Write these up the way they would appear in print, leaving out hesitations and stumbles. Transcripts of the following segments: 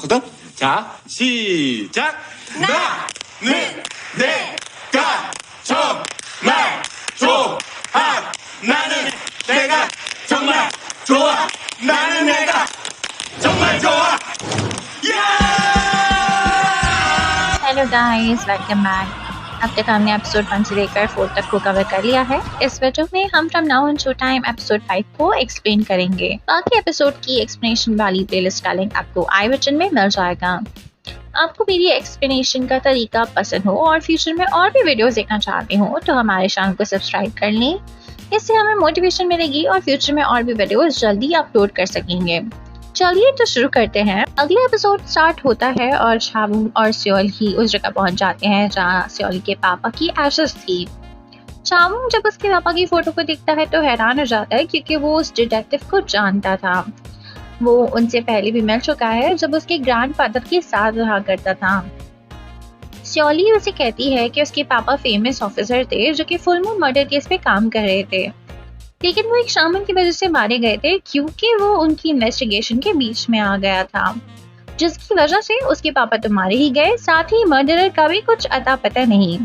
거든. 자, 시작. 나는 내가 정말 좋아. 나는 내가 정말 좋아. 나는 내가 정말 좋아. Hello guys, welcome back. अब तक हमने एपिसोड 1 से लेकर 4 तक को कवर कर लिया है। इस वीडियो में हम from now on show time episode 5 को एक्सप्लेन करेंगे। बाकी एपिसोड की एक्सप्लेनेशन वाली प्लेलिस्ट का लिंक आपको आई बटन में मिल जाएगा। आपको मेरी एक्सप्लेनेशन का तरीका पसंद हो और फ्यूचर में और भी वीडियोस देखना चाहते हो तो हमारे चैनल को सब्सक्राइब कर लें। इससे हमें मोटिवेशन मिलेगी और फ्यूचर में और भी वीडियोस जल्दी अपलोड कर सकेंगे। चलिए तो शुरू करते हैं। अगले एपिसोड स्टार्ट होता है और चावुंग और स्योली ही उस जगह पहुंच जाते हैं जहां स्योली के पापा की एशेस थी। चावुंग जब उसके पापा की फोटो को देखता है तो हैरान हो जाता है क्योंकि वो उस डिटेक्टिव को जानता था। वो उनसे पहले भी मिल चुका है जब उसके ग्रैंडफादर के साथ रहा करता था। स्योली उसे कहती है कि उसके पापा फेमस ऑफिसर थे जो कि फुल मून मर्डर केस पे काम कर रहे थे, लेकिन वो एक शामन की वजह से मारे गए थे क्योंकि वो उनकी इन्वेस्टिगेशन के बीच में आ गया था, जिसकी वजह से उसके पापा तो मारे ही गए, साथ ही मर्डरर का भी कुछ अता पता नहीं।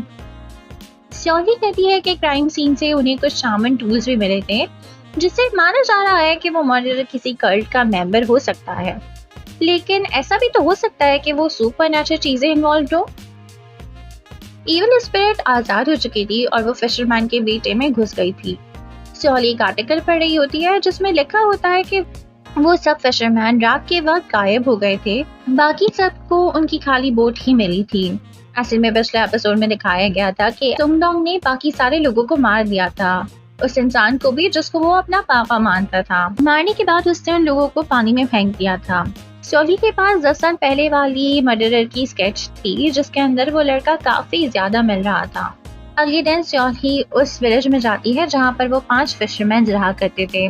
स्योली कहती है कि क्राइम सीन से उन्हें कुछ शामन टूल्स भी मिले थे जिससे माना जा रहा है कि वो मर्डरर किसी कल्ट का मेंबर हो सकता है, लेकिन ऐसा भी तो हो सकता है कि वो सुपरनैचुरल चीजें इन्वॉल्व हो। इविल स्पिरिट आजाद हो चुकी थी और वो फिशरमैन के बेटे में घुस गई थी। स्योली एक आर्टिकल पढ़ रही होती है जिसमें लिखा होता है कि वो सब फिशरमैन रात के वक्त गायब हो गए थे, बाकी सबको उनकी खाली बोट ही मिली थी। असल में पिछले एपिसोड में दिखाया गया था कि सुंगडोंग ने बाकी सारे लोगों को मार दिया था, उस इंसान को भी जिसको वो अपना पापा मानता था। मारने के बाद उसने उन लोगों को पानी में फेंक दिया था। स्योली के पास 10 साल पहले वाली मर्डरर की स्केच थी जिसके अंदर वो लड़का काफी ज्यादा मिल रहा था। अगले दिन स्योली उस विलेज में जाती है जहाँ पर वो 5 फिशरमैन रहा करते थे।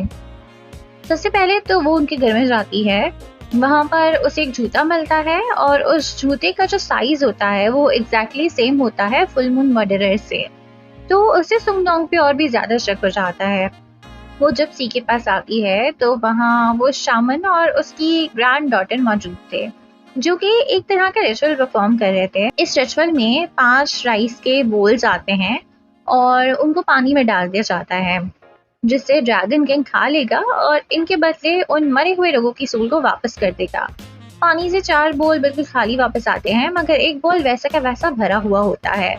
सबसे पहले तो वो उनके घर में जाती है, वहाँ पर उसे एक जूता मिलता है और उस जूते का जो साइज होता है वो एग्जैक्टली सेम होता है फुल मून मर्डरर से, तो उसे सुंगडोंग पे और भी ज्यादा शक हो जाता है। वो जब सी के पास आती है तो वहाँ वो शामन और उसकी ग्रैंड डॉटर मौजूद थे जो कि एक तरह का रिचुअल परफॉर्म कर रहे थे। इस रिचुअल में 5 राइस के बोल्स आते हैं और उनको पानी में डाल दिया जाता है जिससे ड्रैगन किंग खा लेगा और इनके बदले उन मरे हुए लोगों की सूल को वापस कर देगा। पानी से 4 बोल बिल्कुल खाली वापस आते हैं मगर एक बोल वैसा का वैसा भरा हुआ होता है।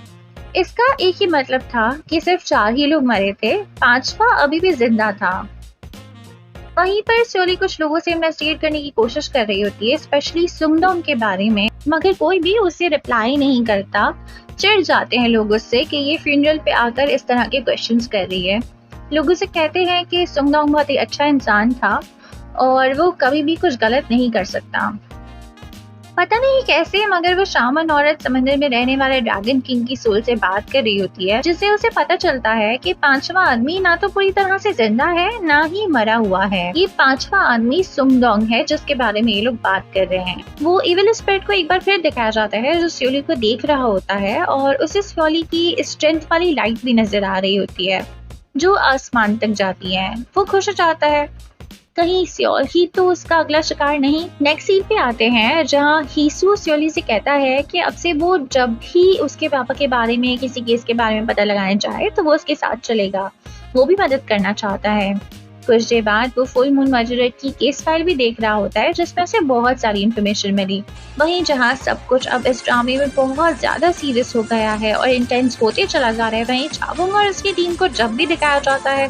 इसका एक ही मतलब था कि सिर्फ 4 ही लोग मरे थे, 5वां अभी भी जिंदा था। वहीं पर स्योली कुछ लोगों से इन्वेस्टिगेट करने की कोशिश कर रही होती है, स्पेशली सुंगडोंग के बारे में, मगर कोई भी उसे रिप्लाई नहीं करता। चिढ़ जाते हैं लोग उससे कि ये फ्यूनरल पे आकर इस तरह के क्वेश्चंस कर रही है। लोग उसे कहते हैं कि सुंगडोंग बहुत ही अच्छा इंसान था और वो कभी भी कुछ गलत नहीं कर सकता। पता नहीं कैसे मगर वो शामन औरत समंदर में रहने वाले ड्रैगन किंग की सोल से बात कर रही होती है, जिससे उसे पता चलता है कि 5वां आदमी ना तो पूरी तरह से जिंदा है ना ही मरा हुआ है। ये 5वां आदमी सुंगडोंग है जिसके बारे में ये लोग बात कर रहे हैं। वो इविल स्पिरिट को एक बार फिर दिखाया जाता है जो स्योली को देख रहा होता है और उसे स्योली की स्ट्रेंथ वाली लाइट भी नजर आ रही होती है जो आसमान तक जाती है। वो खुश हो जाता है, कहीं स्योली तो उसका अगला शिकार नहीं। नेक्स्ट सीन पे आते हैं जहाँ हीसू स्योली से कहता है कि अब से वो जब भी उसके पापा के बारे में किसी केस के बारे में पता लगाने जाए तो वो उसके साथ चलेगा, वो भी मदद करना चाहता है। कुछ देर बाद वो फुल मून मर्डरर की केस फाइल भी देख रहा होता है जिसमें से बहुत सारी इन्फॉर्मेशन मिली। वहीं जहाँ सब कुछ अब इस ड्रामे में बहुत ज्यादा सीरियस हो गया है और इंटेंस होते चला जा रहा है, वहीं चावुंग और उसकी टीम को जब भी दिखाया जाता है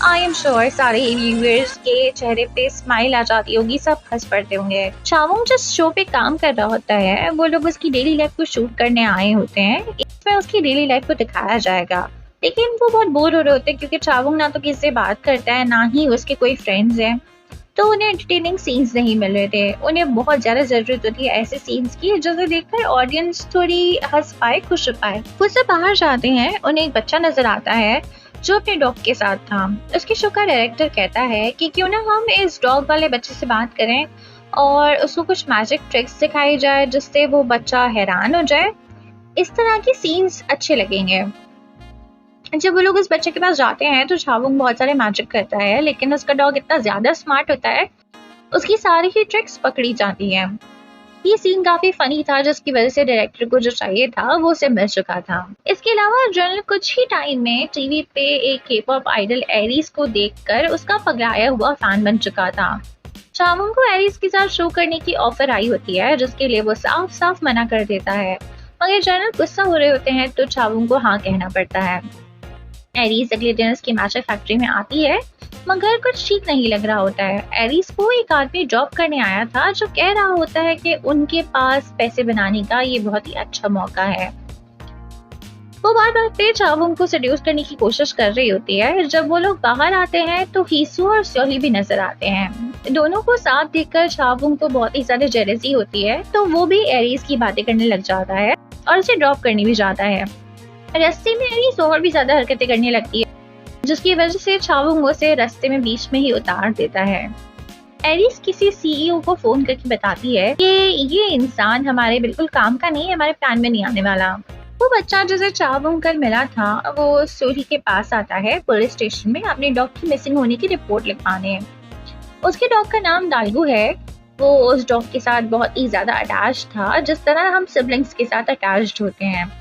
आई एम श्योर सारे व्यूअर्स के चेहरे पे स्माइल आ जाती होगी, सब हंस पड़ते होंगे। चावुंग जिस शो पे काम कर रहा होता है वो लोग उसकी डेली लाइफ को शूट करने आए होते हैं। इसमें उसकी डेली लाइफ को दिखाया जाएगा, लेकिन वो बहुत बोर हो रहे होते हैं क्योंकि चावुंग ना तो किसी से बात करता है ना ही उसके कोई फ्रेंड्स हैं, तो उन्हें एंटरटेनिंग सीन्स नहीं मिल रहे थे। उन्हें बहुत ज्यादा जरूरत होती है ऐसे सीन्स की जिसे देखकर ऑडियंस थोड़ी हंस पाए, खुश हो पाए। वो सब बाहर जाते हैं, उन्हें एक बच्चा नजर आता है जो अपने डॉग के साथ था। उसके शो का डायरेक्टर कहता है कि क्यों ना हम इस डॉग वाले बच्चे से बात करें और उसको कुछ मैजिक ट्रिक्स सिखाई जाए जिससे वो बच्चा हैरान हो जाए। इस तरह की सीन्स अच्छे लगेंगे। जब वो लोग उस बच्चे के पास जाते हैं तो चावुंग बहुत सारे मैजिक करता है, लेकिन उसका डॉग इतना ज्यादा स्मार्ट होता है उसकी सारी ही ट्रिक्स पकड़ी जाती हैं। ये सीन काफी फनी था, जिसकी वजह से डायरेक्टर को जो चाहिए था वो उसे मिल चुका था। इसके अलावा जनरल कुछ ही टाइम में टीवी पे एक के-पॉप आइडल एरीज को देखकर उसका पगलाया हुआ फैन बन चुका था। चावुंग को एरीज के साथ शो करने की ऑफर आई होती है, जिसके लिए वो साफ साफ मना कर देता है, मगर जनरल गुस्सा हो रहे होते हैं तो चावुंग को हाँ कहना पड़ता है। एरीज अगले दिन उसकी मैचर फैक्ट्री में आती है, मगर कुछ ठीक नहीं लग रहा होता है। एरीज को एक आदमी ड्रॉप करने आया था, जो कह रहा होता है कि उनके पास पैसे बनाने का ये बहुत ही अच्छा मौका है। वो बार बार फिर चावुंग को सेड्यूस करने की कोशिश कर रही होती है। जब वो लोग बाहर आते हैं तो हीसू और स्योली भी नजर आते हैं। दोनों को साथ देखकर चावुंग को बहुत ही ज्यादा जेलसी होती है, तो वो भी एरीज की बातें करने लग जाता है और उसे ड्रॉप करने भी जाता है। रास्ते में एरीज और भी ज्यादा हरकतें करने लगती है, जिसकी वजह से चावुंग उसे रास्ते में बीच में ही उतार देता है। एरीज किसी सीईओ को फोन करके बताती है कि ये इंसान हमारे बिल्कुल काम का नहीं है, हमारे प्लान में नहीं आने वाला। वो बच्चा जिसे चावुंग कल मिला था वो सोरी के पास आता है पुलिस स्टेशन में अपने डॉग की मिसिंग होने की रिपोर्ट लिखवाने। उसके डॉग का नाम दालगू है। वो उस डॉग के साथ बहुत ही ज्यादा अटैच था, जिस तरह हम सिबलिंग्स के साथ अटैच्ड होते हैं।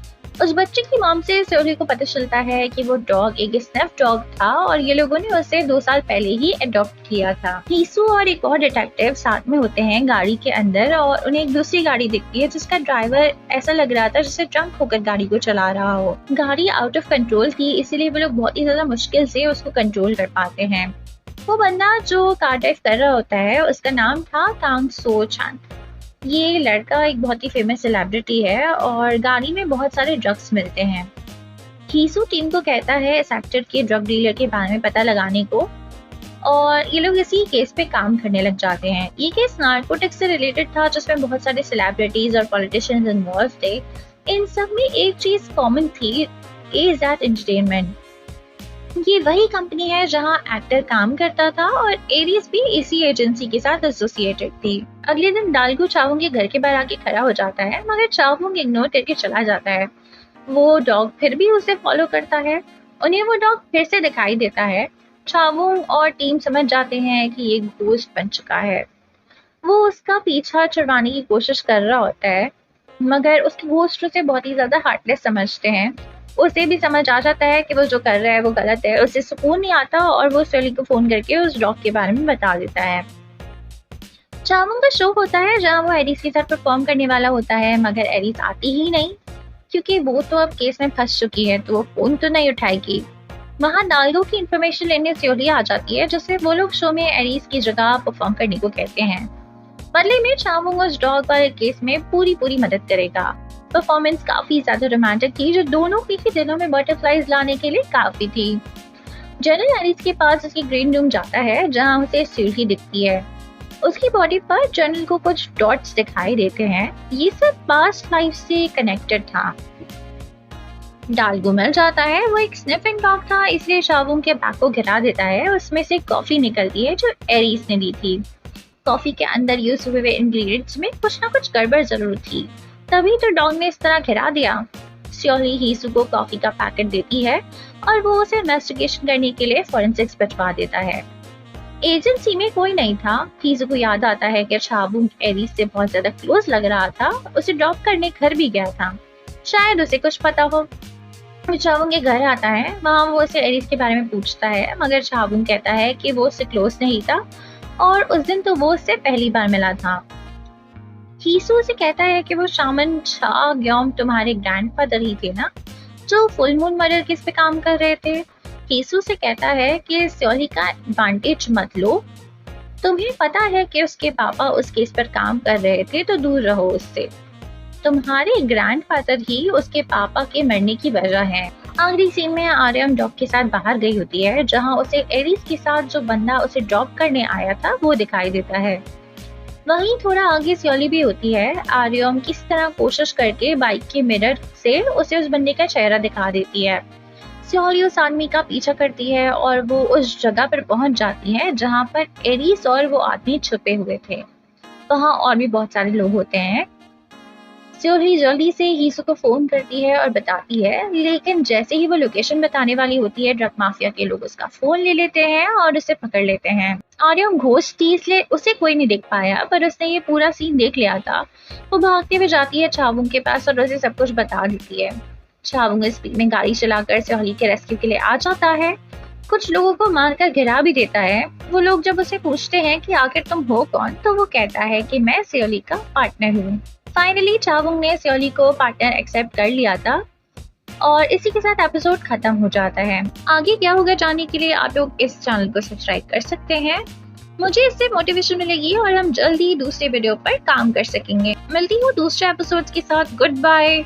उस बच्चे की मॉम से सोरी को पता चलता है कि वो डॉग एक स्नफ डॉग था और ये लोगों ने उसे 2 साल पहले ही अडॉप्ट किया था। हीसू और एक और डिटेक्टिव साथ में होते हैं गाड़ी के अंदर और उन्हें एक दूसरी गाड़ी दिखती है, जिसका ड्राइवर ऐसा लग रहा था जैसे ड्रंक होकर गाड़ी को चला रहा हो। गाड़ी आउट ऑफ कंट्रोल थी, इसीलिए वो लोग बहुत ही ज्यादा मुश्किल से उसको कंट्रोल कर पाते हैं। वो बंदा जो कार ड्राइव कर रहा होता है उसका नाम था कांग सो चान। ये लड़का एक बहुत ही फेमस सेलिब्रिटी है और गाड़ी में बहुत सारे ड्रग्स मिलते हैं। हीसू टीम को कहता है इस एक्टर के ड्रग डीलर के बारे में पता लगाने को और ये लोग इसी केस पे काम करने लग जाते हैं। ये केस नार्कोटिक्स से रिलेटेड था, जिसमें बहुत सारे सेलिब्रिटीज और पॉलिटिशियंस इन्वॉल्व थे। इन सब में एक चीज कॉमन थी, इज दैट एंटरटेनमेंट। ये वही कंपनी है जहां एक्टर काम करता था और एरीज भी इसी एजेंसी के साथ एसोसिएटेड थी। अगले दिन दालगू चावुंग के घर के बाहर आके खड़ा हो जाता है, मगर चावुंग इग्नोर करके चला जाता है। वो डॉग फिर भी उसे फॉलो करता है। उन्हें वो डॉग फिर से दिखाई देता है। चावुंग और टीम समझ जाते हैं कि ये घोस्ट बन चुका है। वो उसका पीछा छुड़वाने की कोशिश कर रहा होता है, मगर उसके घोस्ट उसे बहुत ही ज्यादा हार्टलेस समझते हैं। उसे भी समझ आ जाता है कि वो जो कर रहा है वो गलत है। उसे सुकून नहीं आता और वो सोली को फोन करके उस डॉग के बारे में बता देता है। चावुंग का शो होता है जहां वो एरीज के साथ परफॉर्म करने वाला होता है, मगर एरीज आती ही नहीं, क्योंकि वो तो अब केस में फंस चुकी है, तो वो फोन तो नहीं उठाएगी। वहां दालगू की इंफॉर्मेशन लेने सोली आ जाती है, जिससे वो लोग शो में एरीज की जगह परफॉर्म करने को कहते हैं। बदले में चावुंग उस डॉग वाले केस में पूरी मदद करेगा। परफॉर्मेंस काफी ज्यादा रोमांटिक थी, जो दोनों के दिलों में बटरफ्लाइज लाने के लिए काफी थी। जनरल एरीज के पास उसकी ग्रीन रूम जाता है, जहां उसे सीढ़ी दिखती है। उसकी बॉडी पर जनरल को कुछ डॉट्स दिखाई देते हैं। ये सब पास्ट लाइफ से कनेक्टेड था। दालगू मिल जाता है। वो एक स्निफिंग डॉग था, इसलिए चावुंग के बैग को गिरा देता है। उसमें से कॉफी निकलती है जो एरीज ने दी थी। कॉफी के अंदर यूज हुए इंग्रेडिएंट्स में कुछ ना कुछ गड़बड़ जरूर थी, तभी तो डॉग ने इस तरह गिरा दिया। स्योली हीसू को कॉफी का पैकेट देती है और वो उसे इन्वेस्टिगेशन करने के लिए फॉरेंसिक्स भिजवा देता है। एजेंसी में कोई नहीं था। हीसू को याद आता है कि चावुंग एरीज से बहुत ज्यादा क्लोज लग रहा था, उसे ड्रॉप करने घर भी गया था, शायद उसे कुछ पता हो। चावुंग के घर आता है, वहाँ वो उसे एरीज के बारे में पूछता है, मगर चावुंग कहता है कि वो उससे क्लोज नहीं था और उस दिन तो वो उससे पहली बार मिला था। हीसू से कहता है कि वो शामन छा ग्योम तुम्हारे ग्रैंडफादर ही थे ना, जो फुल मून मर्डर केस पे काम कर रहे थे। हीसू से कहता है कि स्योली का एडवांटेज मत लो, तुम्हें पता है कि उसके पापा उस केस पर काम कर रहे थे, तो दूर रहो उससे। तुम्हारे ग्रैंडफादर ही उसके पापा के मरने की वजह है। आखिरी सीन में आर्यम डॉग के साथ बाहर गई होती है, जहां उसे एरीज के साथ जो बंदा उसे ड्रॉप करने आया था वो दिखाई देता है। वहीं थोड़ा आगे स्योली भी होती है। आर्यम किस तरह कोशिश करके बाइक के मिरर से उसे उस बंदे का चेहरा दिखा देती है। स्योली उस आदमी का पीछा करती है और वो उस जगह पर पहुंच जाती है जहां पर एरीज और वो आदमी छुपे हुए थे। वहां और भी बहुत सारे लोग होते हैं। सेओली जल्दी से हीसू को फोन करती है और बताती है, लेकिन जैसे ही वो लोकेशन बताने वाली होती है, ड्रग माफिया के लोग उसका फोन ले लेते हैं और उसे पकड़ लेते हैं। आर्यन घोस्ट थी इसलिए उसे कोई नहीं देख पाया, पर उसने ये पूरा सीन देख लिया था। वो भागते हुए जाती है चावुंग के पास और उसे सब कुछ बता देती है। चावुंग स्पीड में गाड़ी चलाकर सेओली के रेस्क्यू के लिए आ जाता है। कुछ लोगों को मारकर गिरा भी देता है। वो लोग जब उसे पूछते हैं कि आखिर तुम हो कौन, तो वो कहता है कि मैं सेओली का पार्टनर हूँ। फाइनली चावुंग ने सेओली को पार्टनर एक्सेप्ट कर लिया था और इसी के साथ एपिसोड खत्म हो जाता है। आगे क्या होगा जानने के लिए आप लोग इस चैनल को सब्सक्राइब कर सकते हैं। मुझे इससे मोटिवेशन मिलेगी और हम जल्दी दूसरे वीडियो पर काम कर सकेंगे। मिलती हूँ दूसरे एपिसोड के साथ। Good bye.